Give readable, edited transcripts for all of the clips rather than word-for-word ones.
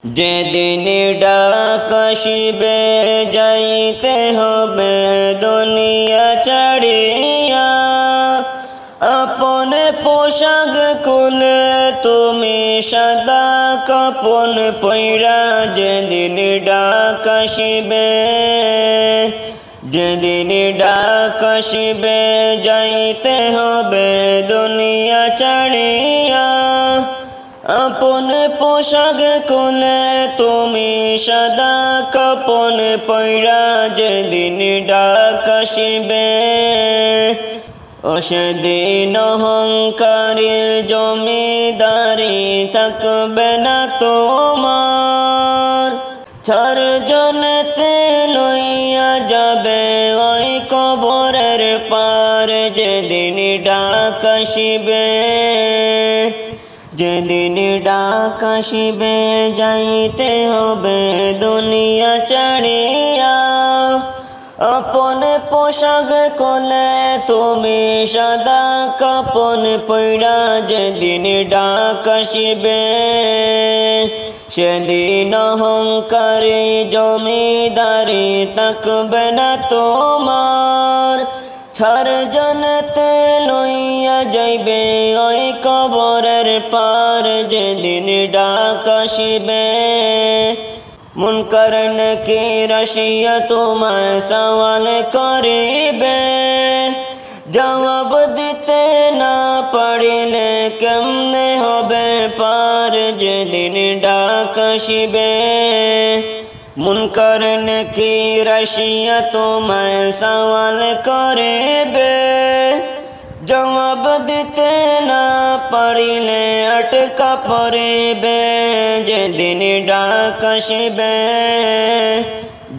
যেদিন ডাক আসিবে যাইতে হবে দুনিয়া ছাড়িয়া, আপন পোশাক খুলে তুমি সাদা কাপন পইরা যেদিন ডাক আসিবে, যেদিন ডাক আসিবে যাইতে হবে দুনিয়া ছাড়িয়া, আপন পোশাক খুলে তুমি সাদা কাপন পইরা যেদিন ডাক আসিবে, ও সেদিন অহংকারী জমিদারি থাকবে না তোমার। চারজনেতে লইয়া যাবে ওই কবরের পার যেদিন ডাক আসিবে, যেদিন ডাক আসিবে যাইতে হবে দুনিয়া ছাড়িয়া, আপন পোশাক খুলে তুমি সাদা কাপন পইরা যেদিন ডাক আসিবে, সেদিন অহংকারী জমিদারি থাকবে না তোমার। চারজনেতে লইয়া যাইবে ওই কবরের পার যেদিন ডাক আসিবে, মুনকার নাকির আসিয়া তোমায় সওয়াল করিবে, জবাব দিতে না পারিলে কেমনে হবে পার যেদিন ডাক আসিবে। মুনকার নাকির আসিয়া তোমায় সওয়াল করিবে, জবাব দিতে না পারিলে আটকা পড়িবে যেদিন ডাক আসিবে,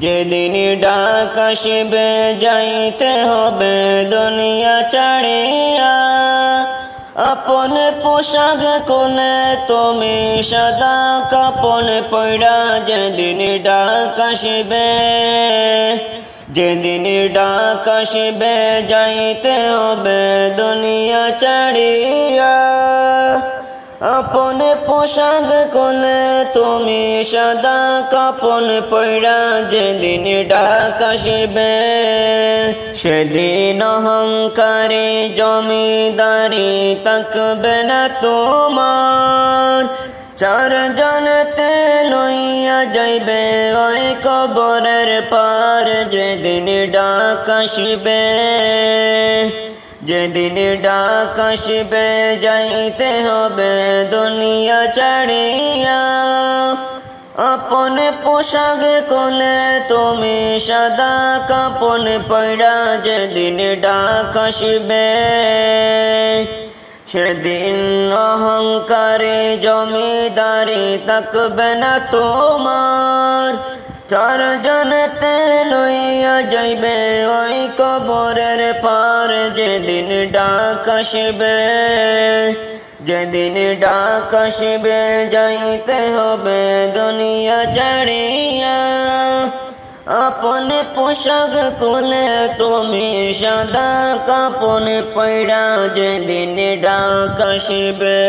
যেদিন ডাক আসিবে যাইতে হবে দুনিয়া ছাড়িয়া, আপন পোশাক খুলে তুমি সাদা কাপন পইরা যেদিন ডাক আসিবে, যেদিন ডাক আসিবে যাইতে হবে দুনিয়া ছাড়িয়া, আপন পোশাক খুলে তুমি সাদা কাপন পইরা যেদিন ডাক আসিবে, সেদিন অহংকারী জমিদারি থাকবে না তোমার। চারজনেতে লইয়া যাইবে ওই কবরের পার যেদিন ডাক আসিবে, যেদিন ডাক আসিবে যাইতে হবে দুনিয়া ছাড়িয়া, আপন পোশাক খুলে তুমি সাদা কাপন পইরা যেদিন ডাক আসিবে, সেদিন অহংকারী জমিদারি থাকবে না তোমার। চারজনেতে লইয়া যাইবে ওই কবরের পার যেদিন ডাক আসিবে, যেদিন ডাক আসিবে যাইতে হবে দুনিয়া ছাড়িয়া, আপন পোশাক খুলে তুমি সাদা কাপন পইরা যেদিন ডাক আসিবে।